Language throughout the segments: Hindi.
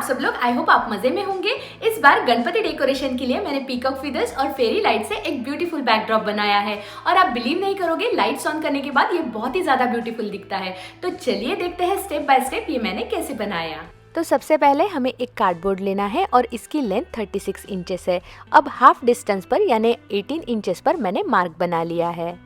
सब लोग, आई होप आप मजे में होंगे। इस बार गणपति डेकोरेशन के लिए मैंने पीकॉक फीदर्स और फेरी लाइट से एक ब्यूटीफुल बैकड्रॉप बनाया है और आप बिलीव नहीं करोगे, लाइट्स ऑन करने के बाद ये बहुत ही ज्यादा ब्यूटीफुल दिखता है। तो चलिए देखते हैं स्टेप बाय स्टेप ये मैंने कैसे बनाया। तो सबसे पहले हमें एक कार्डबोर्ड लेना है और इसकी लेंथ 36 इंचेस है। अब हाफ डिस्टेंस पर यानी 18 इंचेस पर मैंने मार्क बना लिया है।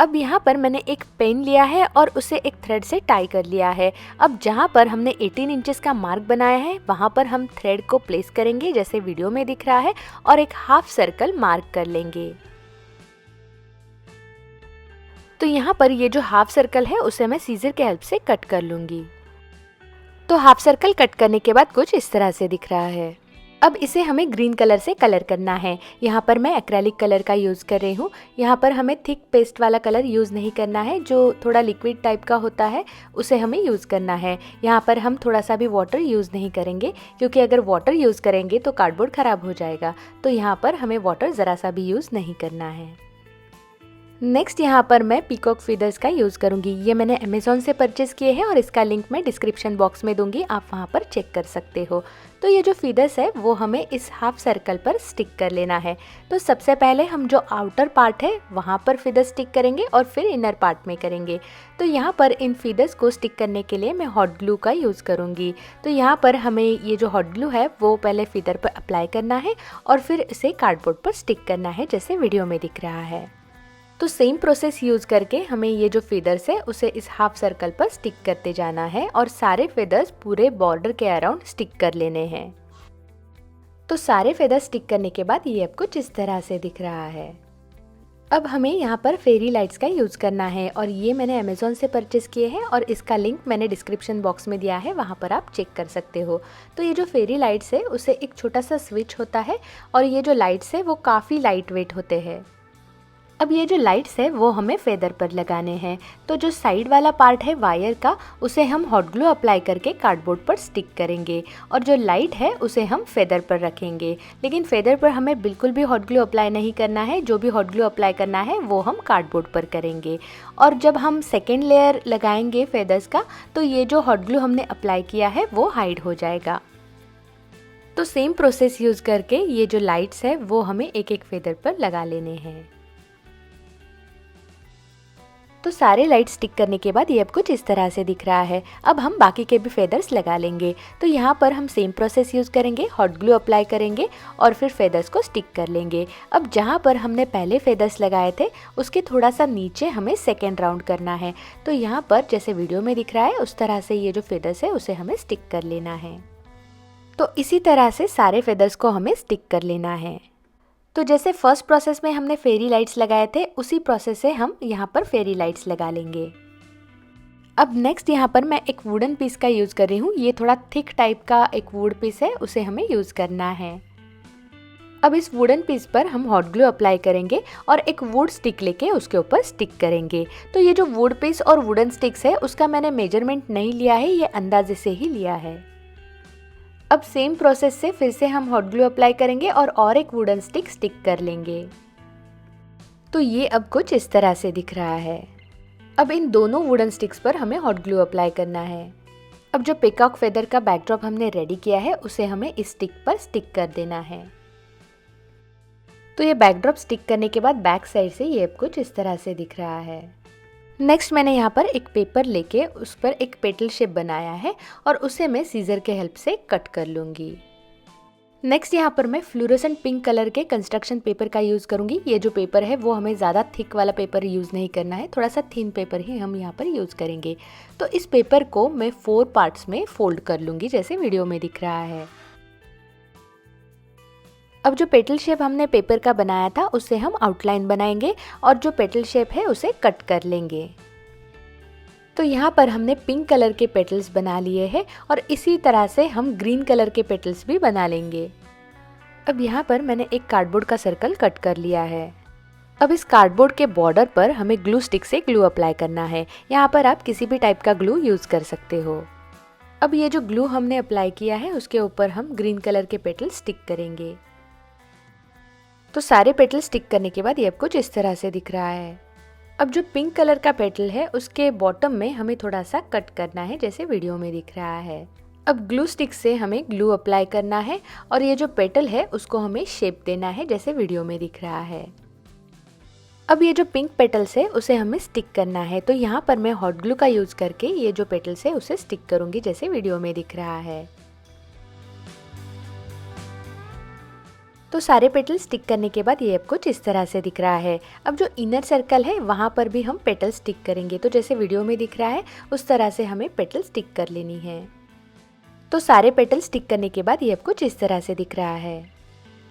अब यहाँ पर मैंने एक पेन लिया है और उसे एक थ्रेड से टाई कर लिया है। अब जहाँ पर हमने 18 इंचेस का मार्क बनाया है वहाँ पर हम थ्रेड को प्लेस करेंगे जैसे वीडियो में दिख रहा है और एक हाफ सर्कल मार्क कर लेंगे। तो यहाँ पर ये जो हाफ सर्कल है उसे मैं सीजर के हेल्प से कट कर लूँगी। तो हाफ सर्कल कट करने के बाद कुछ इस तरह से दिख रहा है। अब इसे हमें ग्रीन कलर से कलर करना है। यहाँ पर मैं एक्रेलिक कलर का यूज़ कर रही हूँ। यहाँ पर हमें थिक पेस्ट वाला कलर यूज़ नहीं करना है, जो थोड़ा लिक्विड टाइप का होता है उसे हमें यूज़ करना है। यहाँ पर हम थोड़ा सा भी वाटर यूज़ नहीं करेंगे, क्योंकि अगर वाटर यूज़ करेंगे तो कार्डबोर्ड ख़राब हो जाएगा। तो यहाँ पर हमें वाटर ज़रा सा भी यूज़ नहीं करना है। नेक्स्ट यहाँ पर मैं पीकॉक फीदर्स का यूज़ करूँगी। ये मैंने अमेज़ॉन से परचेज़ किए हैं और इसका लिंक मैं डिस्क्रिप्शन बॉक्स में दूंगी, आप वहाँ पर चेक कर सकते हो। तो ये जो फीदर्स है वो हमें इस हाफ सर्कल पर स्टिक कर लेना है। तो सबसे पहले हम जो आउटर पार्ट है वहाँ पर फीदर स्टिक करेंगे और फिर इनर पार्ट में करेंगे। तो यहाँ पर इन फीदर्स को स्टिक करने के लिए मैं हॉट ग्लू का यूज़ करूँगी। तो यहाँ पर हमें ये जो हॉट ग्लू है वो पहले फीदर पर अप्लाई करना है और फिर इसे कार्डबोर्ड पर स्टिक करना है जैसे वीडियो में दिख रहा है। तो सेम प्रोसेस यूज़ करके हमें ये जो फीदर्स है उसे इस हाफ सर्कल पर स्टिक करते जाना है और सारे फेदर्स पूरे बॉर्डर के अराउंड स्टिक कर लेने हैं। तो सारे फेदर्स स्टिक करने के बाद ये अब कुछ इस तरह से दिख रहा है। अब हमें यहाँ पर फेरी लाइट्स का यूज़ करना है और ये मैंने अमेज़ॉन से परचेज़ किए हैं और इसका लिंक मैंने डिस्क्रिप्शन बॉक्स में दिया है, वहाँ पर आप चेक कर सकते हो। तो ये जो फेरी लाइट्स है उसे एक छोटा सा स्विच होता है और ये जो लाइट्स है वो काफ़ी लाइट वेट होते हैं। अब ये जो लाइट्स है वो हमें फेदर पर लगाने हैं। तो जो साइड वाला पार्ट है वायर का उसे हम हॉट ग्लू अप्लाई करके कार्डबोर्ड पर स्टिक करेंगे और जो लाइट है उसे हम फेदर पर रखेंगे। लेकिन फेदर पर हमें बिल्कुल भी हॉट ग्लू अप्लाई नहीं करना है, जो भी हॉट ग्लू अप्लाई करना है वो हम कार्डबोर्ड पर करेंगे। और जब हम सेकेंड लेयर लगाएंगे फेदर्स का तो ये जो हॉट ग्लू हमने अप्लाई किया है वो हाइड हो जाएगा। तो सेम प्रोसेस यूज़ करके ये जो लाइट्स है वो हमें एक एक फेदर पर लगा लेने हैं। तो सारे लाइट स्टिक करने के बाद ये अब कुछ इस तरह से दिख रहा है। अब हम बाकी के भी फेदर्स लगा लेंगे। तो यहाँ पर हम सेम प्रोसेस यूज़ करेंगे, हॉट ग्लू अप्लाई करेंगे और फिर फेदर्स को स्टिक कर लेंगे। अब जहाँ पर हमने पहले फेदर्स लगाए थे उसके थोड़ा सा नीचे हमें सेकेंड राउंड करना है। तो यहाँ पर जैसे वीडियो में दिख रहा है उस तरह से ये जो फेदर्स है उसे हमें स्टिक कर लेना है। तो इसी तरह से सारे फेदर्स को हमें स्टिक कर लेना है। तो जैसे फर्स्ट प्रोसेस में हमने फेरी लाइट्स लगाए थे उसी प्रोसेस से हम यहाँ पर फेरी लाइट्स लगा लेंगे। अब नेक्स्ट यहाँ पर मैं एक वुडन पीस का यूज़ कर रही हूँ। ये थोड़ा थिक टाइप का एक वुड पीस है, उसे हमें यूज़ करना है। अब इस वुडन पीस पर हम हॉट ग्लू अप्लाई करेंगे और एक वुड स्टिक लेके उसके ऊपर स्टिक करेंगे। तो ये जो वुड पीस और वुडन स्टिक्स है उसका मैंने मेजरमेंट नहीं लिया है, ये अंदाजे से ही लिया है। अब सेम प्रोसेस से फिर से हम हॉट ग्लू अप्लाई करेंगे और एक वुडन स्टिक कर लेंगे। तो ये अब कुछ इस तरह से दिख रहा है। अब इन दोनों वुडन स्टिक्स पर हमें हॉट ग्लू अप्लाई करना है। अब जो पीकॉक फेदर का बैकड्रॉप हमने रेडी किया है उसे हमें इस स्टिक पर स्टिक कर देना है। तो ये बैकड्रॉप स्टिक करने के बाद बैक साइड से ये अब कुछ इस तरह से दिख रहा है। नेक्स्ट मैंने यहाँ पर एक पेपर लेके उस पर एक पेटल शेप बनाया है और उसे मैं सीजर के हेल्प से कट कर लूँगी। नेक्स्ट यहाँ पर मैं फ्लोरोसेंट पिंक कलर के कंस्ट्रक्शन पेपर का यूज़ करूँगी। ये जो पेपर है वो हमें ज़्यादा थिक वाला पेपर यूज़ नहीं करना है, थोड़ा सा थिन पेपर ही हम यहाँ पर यूज़ करेंगे। तो इस पेपर को मैं 4 पार्ट्स में फोल्ड कर लूँगी जैसे वीडियो में दिख रहा है। अब जो पेटल शेप हमने पेपर का बनाया था उससे हम आउटलाइन बनाएंगे और जो पेटल शेप है उसे कट कर लेंगे। तो यहाँ पर हमने पिंक कलर के पेटल्स बना लिए हैं और इसी तरह से हम ग्रीन कलर के पेटल्स भी बना लेंगे। अब यहाँ पर मैंने एक कार्डबोर्ड का सर्कल कट कर लिया है। अब इस कार्डबोर्ड के बॉर्डर पर हमें ग्लू स्टिक से ग्लू अप्लाई करना है। यहाँ पर आप किसी भी टाइप का ग्लू यूज़ कर सकते हो। अब ये जो ग्लू हमने अप्लाई किया है उसके ऊपर हम ग्रीन कलर के पेटल स्टिक करेंगे। तो सारे पेटल स्टिक करने के बाद ये अब कुछ इस तरह से दिख रहा है। अब जो पिंक कलर का पेटल है उसके बॉटम में हमें थोड़ा सा कट करना है जैसे वीडियो में दिख रहा है। अब ग्लू स्टिक से हमें ग्लू अप्लाई करना है और ये जो पेटल है उसको हमें शेप देना है जैसे वीडियो में दिख रहा है। अब ये जो पिंक पेटल्स है उसे हमें स्टिक करना है, तो यहाँ पर मैं हॉट ग्लू का यूज करके ये जो पेटल्स है उसे स्टिक करूंगी जैसे वीडियो में दिख रहा है। तो सारे पेटल स्टिक करने के बाद ये अब कुछ इस तरह से दिख रहा है। अब जो इनर सर्कल है वहाँ पर भी हम पेटल स्टिक करेंगे, तो जैसे वीडियो में दिख रहा है उस तरह से हमें पेटल स्टिक कर लेनी है। तो सारे पेटल स्टिक करने के बाद ये अब कुछ इस तरह से दिख रहा है।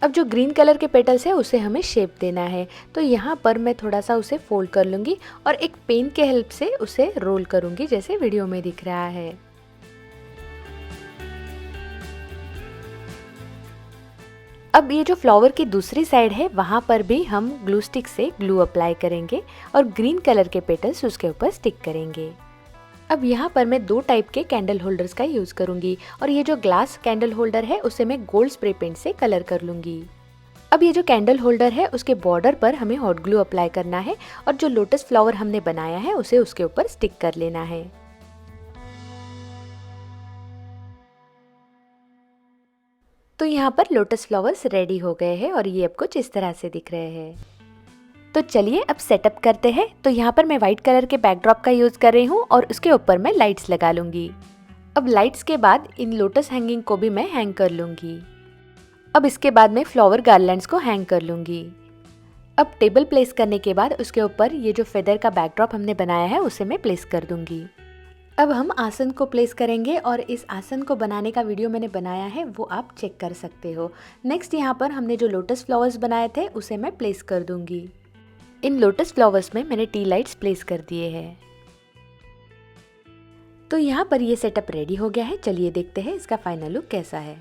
अब जो ग्रीन कलर के पेटल्स है उसे हमें शेप देना है, तो यहाँ पर मैं थोड़ा सा उसे फोल्ड कर लूँगी और एक पेन के हेल्प से उसे रोल करूँगी जैसे वीडियो में दिख रहा है। अब ये जो फ्लावर की दूसरी साइड है वहाँ पर भी हम ग्लू स्टिक से ग्लू अप्लाई करेंगे और ग्रीन कलर के पेटल्स उसके ऊपर स्टिक करेंगे। अब यहाँ पर मैं 2 टाइप के कैंडल होल्डर्स का यूज़ करूँगी और ये जो ग्लास कैंडल होल्डर है उसे मैं गोल्ड स्प्रे पेंट से कलर कर लूँगी। अब ये जो कैंडल होल्डर है उसके बॉर्डर पर हमें हॉट ग्लू अप्लाई करना है और जो लोटस फ्लावर हमने बनाया है उसे उसके ऊपर स्टिक कर लेना है। तो यहाँ पर लोटस फ्लावर्स रेडी हो गए हैं और ये अब कुछ इस तरह से दिख रहे हैं। तो चलिए अब सेटअप करते हैं। तो यहाँ पर मैं व्हाइट कलर के बैकड्रॉप का यूज़ कर रही हूँ और उसके ऊपर मैं लाइट्स लगा लूँगी। अब लाइट्स के बाद इन लोटस हैंगिंग को भी मैं हैंग कर लूँगी। अब इसके बाद मैं फ्लावर गार्लैंड्स को हैंग कर लूँगी। अब टेबल प्लेस करने के बाद उसके ऊपर ये जो फेदर का बैकड्रॉप हमने बनाया है उसे मैं प्लेस कर दूँगी। अब हम आसन को प्लेस करेंगे और इस आसन को बनाने का वीडियो मैंने बनाया है वो आप चेक कर सकते हो। नेक्स्ट यहाँ पर हमने जो लोटस फ्लावर्स बनाए थे उसे मैं प्लेस कर दूँगी। इन लोटस फ्लावर्स में मैंने टी लाइट्स प्लेस कर दिए हैं। तो यहाँ पर ये सेटअप रेडी हो गया है। चलिए देखते हैं इसका फाइनल लुक कैसा है।